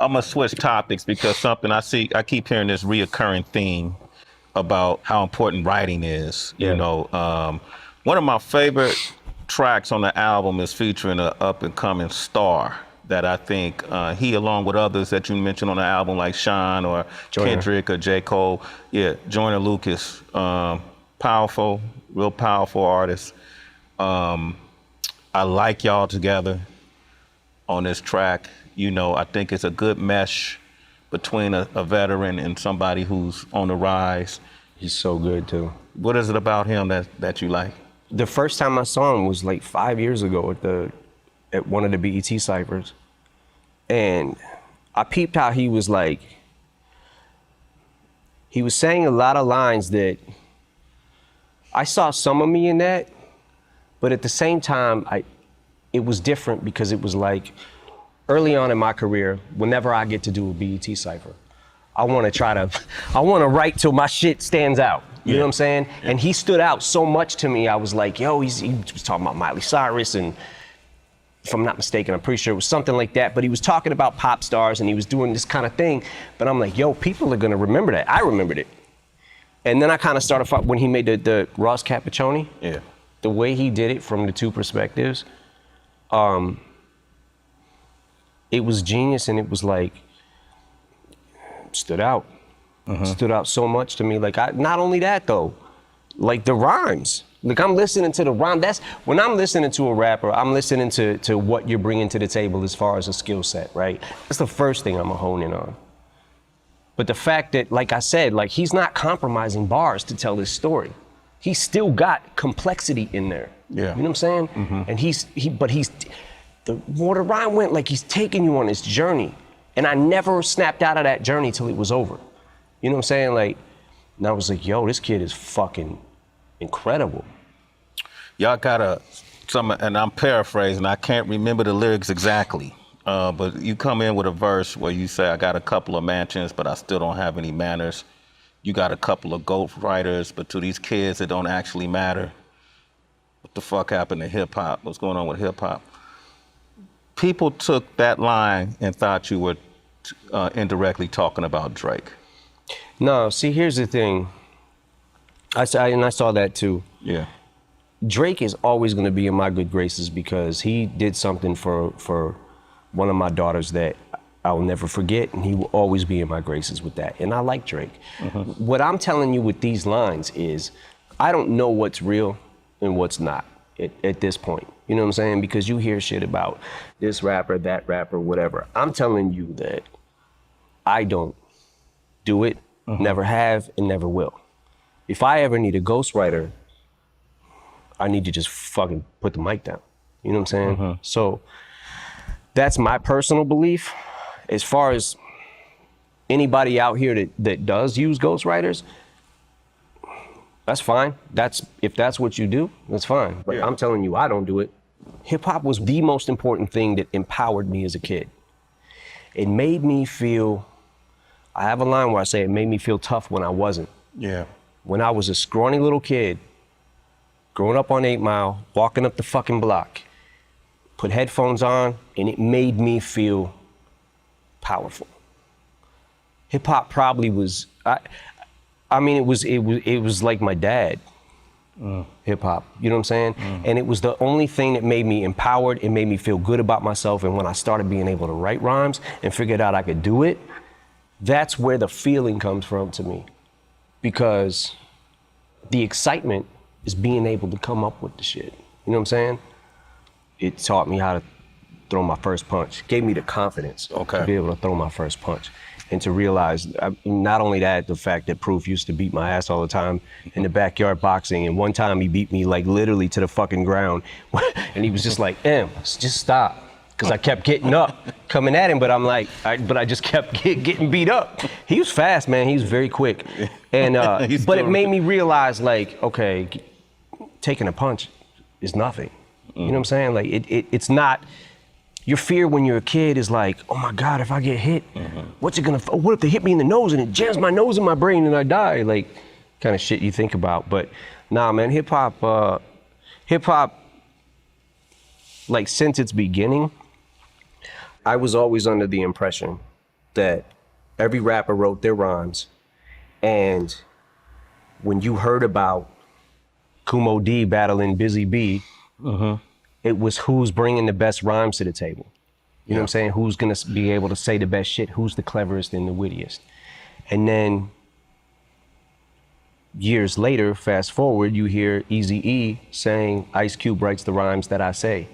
gonna switch topics because something I keep hearing this reoccurring theme about how important writing is. Yeah. You know, one of my favorite tracks on the album is featuring an up and coming star that I think he, along with others that you mentioned on the album, like Sean or Joyner. Kendrick or J. Cole, Joyner Lucas, powerful, real powerful artist. I like y'all together on this track. You know, I think it's a good mesh between a veteran and somebody who's on the rise. He's so good too. What is it about him that you like? The first time I saw him was like 5 years ago at one of the BET ciphers. And I peeped how he was saying a lot of lines that I saw some of me in that, but at the same time, it was different because it was like, early on in my career, whenever I get to do a BET cipher, I want to write till my shit stands out. You know what I'm saying? Yeah. And he stood out so much to me. I was like, yo, he was talking about Miley Cyrus, and if I'm not mistaken, I'm pretty sure it was something like that, but he was talking about pop stars and he was doing this kind of thing. But I'm like, yo, people are gonna remember that. I remembered it. And then I kind of started, when he made the Ross Cappuccini, the way he did it from the two perspectives, it was genius, and it was like, stood out. Stood out so much to me. Like, not only that though, like the rhymes. Like, I'm listening to the rhyme. That's, when I'm listening to a rapper, I'm listening to what you're bringing to the table as far as a skill set, right? That's the first thing I'm gonna hone in on. But the fact that, like I said, like, he's not compromising bars to tell this story. He's still got complexity in there. Yeah. You know what I'm saying? And the water rhyme went like he's taking you on this journey. And I never snapped out of that journey till it was over. You know what I'm saying? Like, and I was like, yo, this kid is fucking incredible. Y'all got and I'm paraphrasing, I can't remember the lyrics exactly, but you come in with a verse where you say, I got a couple of mansions, but I still don't have any manners. You got a couple of ghost writers, but to these kids, it don't actually matter. What the fuck happened to hip hop? What's going on with hip hop? People took that line and thought you were indirectly talking about Drake. No, see, here's the thing. I saw that too. Yeah. Drake is always going to be in my good graces because he did something for one of my daughters that I'll never forget, and he will always be in my graces with that. And I like Drake. What I'm telling you with these lines is, I don't know what's real and what's not at this point. You know what I'm saying? Because you hear shit about this rapper, that rapper, whatever. I'm telling you that I don't do it, never have, and never will. If I ever need a ghostwriter, I need to just fucking put the mic down. You know what I'm saying? So that's my personal belief. As far as anybody out here that does use ghostwriters, that's fine. If that's what you do, that's fine. But I'm telling you, I don't do it. Hip hop was the most important thing that empowered me as a kid. It made me feel, I have a line where I say it made me feel tough when I wasn't. Yeah. When I was a scrawny little kid, growing up on 8 Mile, walking up the fucking block, put headphones on, and it made me feel powerful. Hip hop probably was, I mean, it was like my dad, hip hop, you know what I'm saying? And it was the only thing that made me empowered. It made me feel good about myself. And when I started being able to write rhymes and figured out I could do it, that's where the feeling comes from to me. Because the excitement is being able to come up with the shit. You know what I'm saying? It taught me how to throw my first punch. Gave me the confidence to be able to throw my first punch. And to realize, not only that, the fact that Proof used to beat my ass all the time in the backyard boxing. And one time he beat me like literally to the fucking ground. And he was just like, just stop. Because I kept getting up, coming at him, but I'm like, but I just kept getting beat up. He was fast, man. He was very quick. And but it made me realize, like, okay, taking a punch is nothing. You know what I'm saying? Like, it's not. Your fear when you're a kid is like, oh my God, if I get hit, what if they hit me in the nose and it jams my nose in my brain and I die? Like, kind of shit you think about. But nah, man, hip hop, like since its beginning, I was always under the impression that every rapper wrote their rhymes, and when you heard about Kumo D battling Busy B, it was who's bringing the best rhymes to the table. You know what I'm saying? Who's gonna be able to say the best shit? Who's the cleverest and the wittiest? And then years later, fast forward, you hear Eazy-E saying Ice Cube writes the rhymes that I say.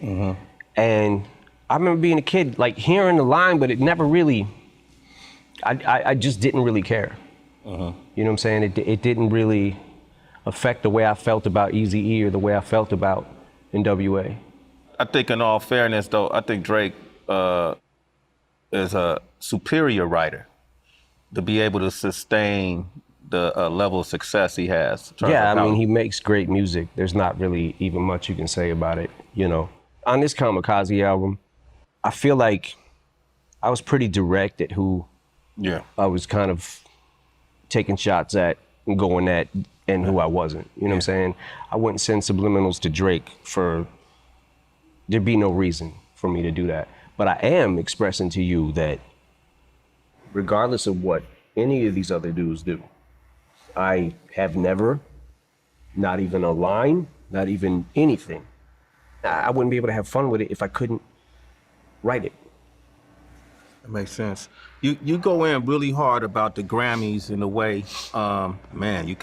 And I remember being a kid, like hearing the line, but it never really, I just didn't really care. You know what I'm saying? It didn't really affect the way I felt about Eazy-E or the way I felt about NWA. I think in all fairness, though, I think Drake is a superior writer to be able to sustain the level of success he has. Yeah, I mean, he makes great music. There's not really even much you can say about it, you know. On this Kamikaze album, I feel like I was pretty direct at who I was kind of taking shots at and going at and who I wasn't. You know what I'm saying? I wouldn't send subliminals to Drake there'd be no reason for me to do that. But I am expressing to you that regardless of what any of these other dudes do, I have never, not even a line, not even anything. I wouldn't be able to have fun with it if I couldn't write it. That makes sense. You go in really hard about the Grammys in a way, man, you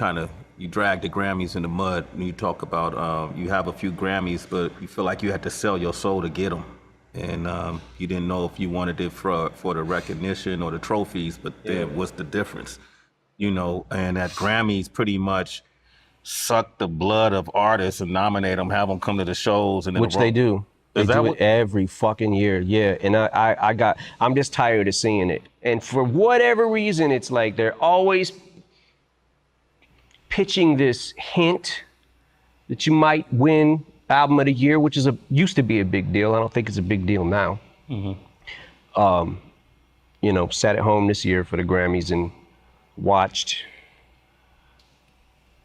drag the Grammys in the mud when you talk about, you have a few Grammys, but you feel like you had to sell your soul to get them. And you didn't know if you wanted it for the recognition or the trophies, but then what's the difference? You know, and that Grammys pretty much suck the blood of artists and nominate them, have them come to the shows. And Which they do. They do it every fucking year, yeah. And I'm just tired of seeing it. And for whatever reason, it's like they're always pitching this hint that you might win Album of the Year, which used to be a big deal. I don't think it's a big deal now. You know, sat at home this year for the Grammys and watched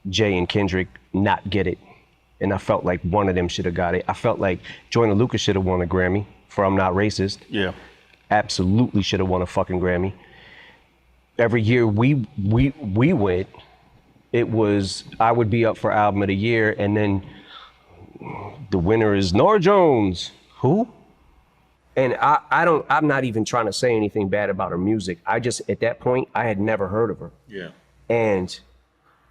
Jay and Kendrick not get it. And I felt like one of them should have got it. I felt like Joyner Lucas should have won a Grammy for I'm Not Racist. Yeah. Absolutely should have won a fucking Grammy. Every year we went, it was, I would be up for Album of the Year, and then the winner is Norah Jones. Who? And I'm not even trying to say anything bad about her music. I just, at that point, I had never heard of her. Yeah. And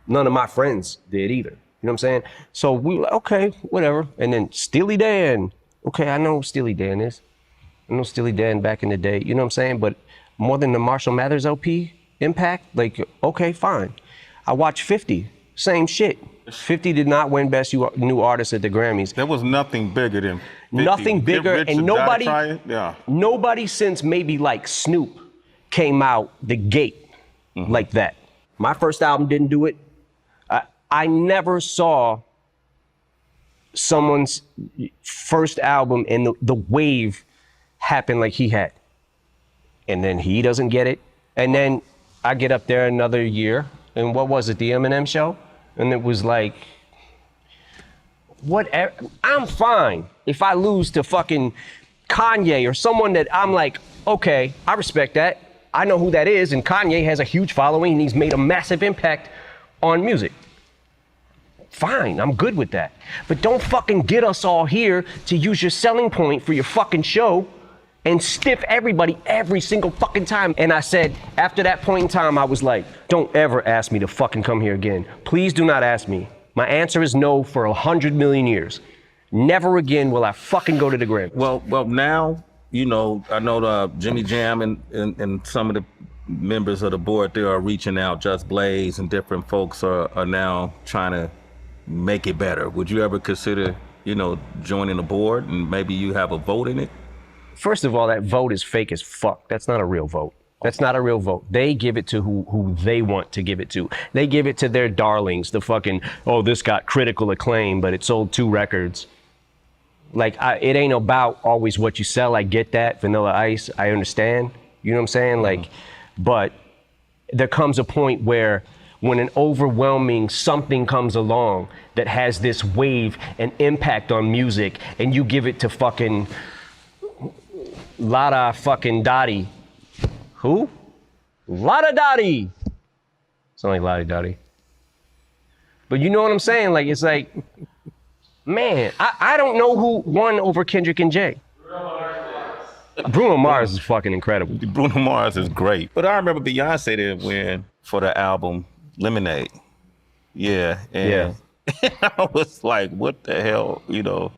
none of my friends did either. You know what I'm saying? So we were like, okay, whatever. And then Steely Dan. Okay, I know who Steely Dan is. I know Steely Dan back in the day. You know what I'm saying? But more than the Marshall Mathers LP impact, like, okay, fine. I watched 50, same shit. 50 did not win Best New Artist at the Grammys. There was nothing bigger than 50. Nothing bigger, and nobody since maybe like Snoop came out the gate like that. My first album didn't do it. I never saw someone's first album and the wave happen like he had. And then he doesn't get it. And then I get up there another year, and what was it, the Eminem show? And it was like, whatever, I'm fine if I lose to fucking Kanye or someone that I'm like, okay, I respect that. I know who that is, and Kanye has a huge following and he's made a massive impact on music. Fine, I'm good with that. But don't fucking get us all here to use your selling point for your fucking show and stiff everybody every single fucking time. And I said, after that point in time, I was like, don't ever ask me to fucking come here again. Please do not ask me. My answer is no for 100 million years. Never again will I fucking go to the Grammys. Well, now, you know, I know Jimmy Jam and some of the members of the board there are reaching out. Just Blaze and different folks are now trying to make it better. Would you ever consider, you know, joining the board and maybe you have a vote in it? First of all, that vote is fake as fuck. That's not a real vote. That's not a real vote. They give it to who they want to give it to. They give it to their darlings, the fucking, oh, this got critical acclaim, but it sold 2 records. Like, it ain't about always what you sell. I get that, Vanilla Ice, I understand. You know what I'm saying? Like, but there comes a point where when an overwhelming something comes along that has this wave and impact on music, and you give it to fucking Lada fucking Dottie, Who? Lada Dottie. Sound like Lottie Dottie. But you know what I'm saying? Like, it's like, man, I don't know who won over Kendrick and Jay. Bruno Mars is fucking incredible. Bruno Mars is great. But I remember Beyonce didn't win for the album Lemonade. Yeah. And I was like, what the hell, you know?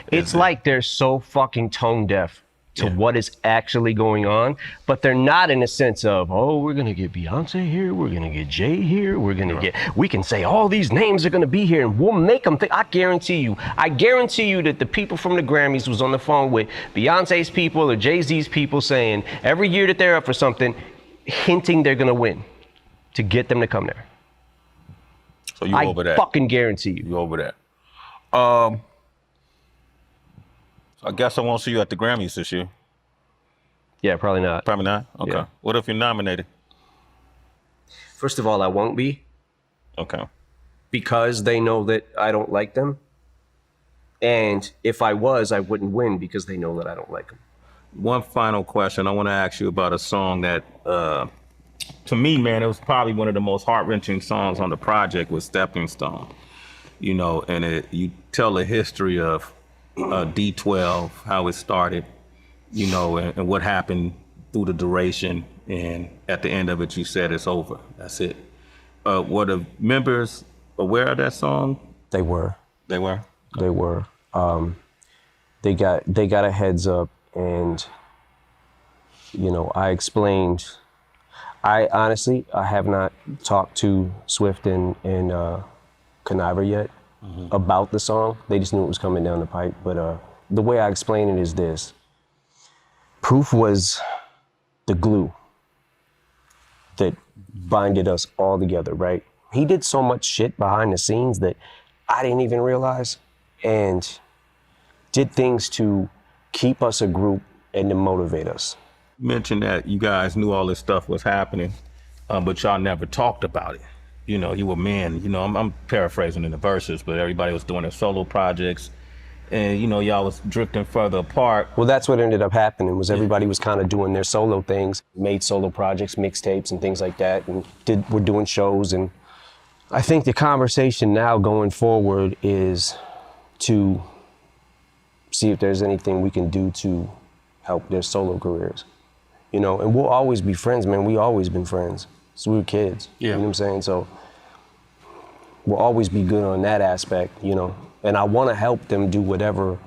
It's like they're so fucking tone deaf to what is actually going on, but they're not in a sense of, oh, we're gonna get Beyonce here, we're gonna get Jay here, we can say all these names are gonna be here and we'll make them think. I guarantee you that the people from the Grammys was on the phone with Beyonce's people or Jay-Z's people saying every year that they're up for something, hinting they're gonna win to get them to come there. So you over that? I fucking guarantee you. You over that. I guess I won't see you at the Grammys this year. Yeah, probably not. Probably not? Okay. Yeah. What if you're nominated? First of all, I won't be. Okay. Because they know that I don't like them. And if I was, I wouldn't win because they know that I don't like them. One final question. I want to ask you about a song that, to me, man, it was probably one of the most heart-wrenching songs on the project was Stepping Stone. You know, and you tell the history of D12, how it started, you know, and what happened through the duration. And at the end of it, you said it's over. That's it. Were the members aware of that song? They were. They were? They were. They got a heads up, and, you know, I explained. I honestly have not talked to Swift and Conniver yet about the song. They just knew it was coming down the pipe. But the way I explain it is this. Proof was the glue that binded us all together, right? He did so much shit behind the scenes that I didn't even realize, and did things to keep us a group and to motivate us. You mentioned that you guys knew all this stuff was happening, but y'all never talked about it. You know, you were men, you know, I'm paraphrasing in the verses, but everybody was doing their solo projects, and, you know, y'all was drifting further apart. Well, that's what ended up happening, was everybody was kind of doing their solo things, made solo projects, mixtapes and things like that, and we're doing shows. And I think the conversation now going forward is to see if there's anything we can do to help their solo careers. You know, and we'll always be friends, man. We always been friends. So we were kids. Yeah. You know what I'm saying? So we'll always be good on that aspect, you know. And I want to help them do whatever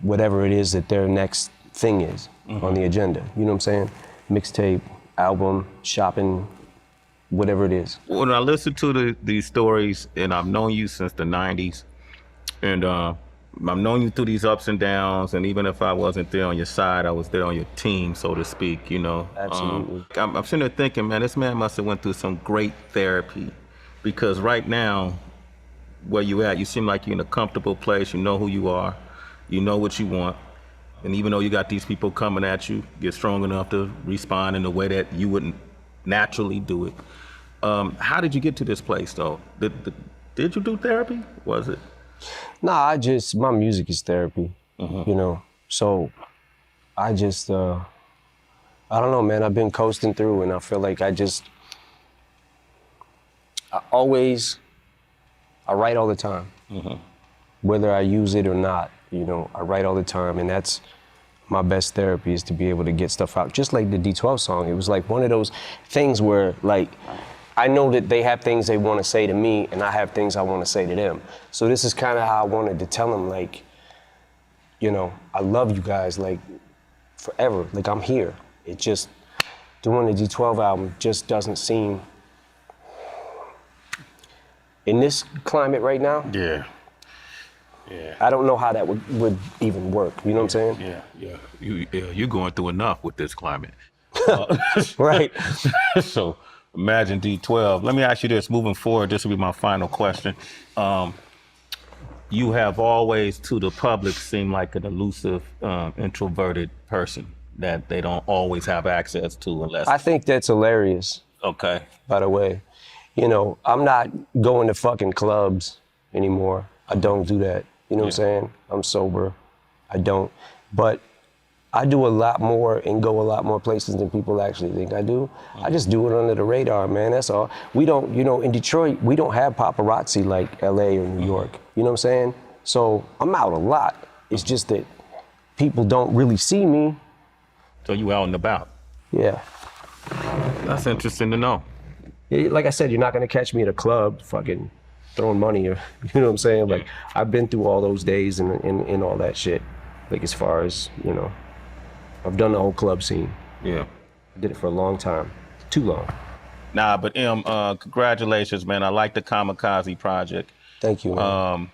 it is that their next thing is on the agenda. You know what I'm saying? Mixtape, album, shopping, whatever it is. When I listen to these stories, and I've known you since the 90s, and I've known you through these ups and downs, and even if I wasn't there on your side, I was there on your team, so to speak, you know. Absolutely. I'm sitting there thinking, man, this man must have went through some great therapy, because right now, where you at, you seem like you're in a comfortable place, you know who you are, you know what you want, and even though you got these people coming at you, you're strong enough to respond in a way that you wouldn't naturally do it. How did you get to this place, though? Did you do therapy? Was it? Nah, my music is therapy, you know? So I just, I don't know, man, I've been coasting through, and I feel like I write all the time. Whether I use it or not, you know, I write all the time, and that's my best therapy, is to be able to get stuff out. Just like the D12 song, it was like one of those things where, like, I know that they have things they want to say to me, and I have things I want to say to them. So this is kind of how I wanted to tell them, like, you know, I love you guys, like, forever. Like, I'm here. It just, doing the D12 album just doesn't seem, in this climate right now, Yeah. I don't know how that would even work. You know what I'm saying? Yeah. You're going through enough with this climate. Right. So imagine D12. Let me ask you this, moving forward, this will be my final question. You have always, to the public, seemed like an elusive, introverted person that they don't always have access to unless... I think that's hilarious. Okay. By the way, you know, I'm not going to fucking clubs anymore. I don't do that. You know what I'm saying? I'm sober. I don't. But I do a lot more and go a lot more places than people actually think I do. I just do it under the radar, man, that's all. We don't, you know, in Detroit, we don't have paparazzi like LA or New York, you know what I'm saying? So I'm out a lot. It's just that people don't really see me. So you out and about. Yeah. That's interesting to know. Like I said, you're not gonna catch me at a club fucking throwing money or, you know what I'm saying? Like, I've been through all those days and all that shit. Like, as far as, you know, I've done the whole club scene. Yeah. I did it for a long time, too long. Nah, but congratulations, man. I like the Kamikaze project. Thank you, man.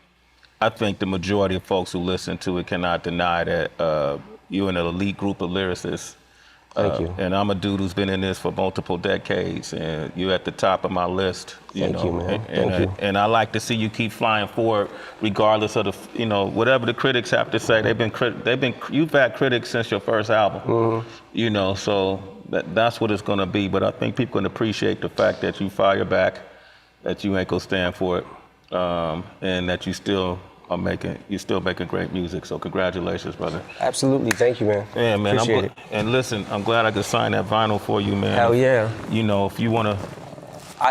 I think the majority of folks who listen to it cannot deny that you're an elite group of lyricists. Thank you. And I'm a dude who's been in this for multiple decades, and you're at the top of my list. Thank you, man. Thank you. And I like to see you keep flying forward, regardless of the, you know, whatever the critics have to say. You've had critics since your first album, you know, so that's what it's gonna be. But I think people can appreciate the fact that you fire back, that you ain't gonna stand for it, and that you still are making great music. So congratulations, brother. Absolutely, thank you, man. Yeah, man. Appreciate it. And listen, I'm glad I could sign that vinyl for you, man. Hell yeah. You know, if you wanna.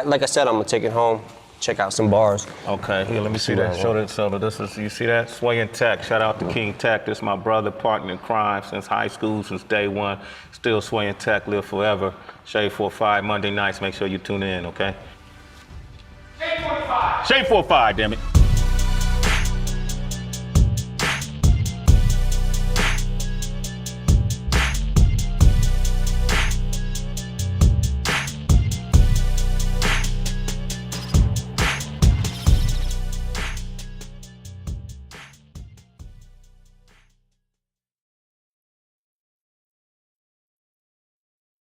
Like I said, I'm gonna take it home, check out some bars. Okay, here, let me see that. Show that. This is, you see that? Sway Tech. Shout out to King Tech. This is my brother, partner in crime since high school, since day one. Still Sway Tech, live forever. Shade 45 Monday nights. Make sure you tune in, okay? Shade 45. Shade 45, damn it.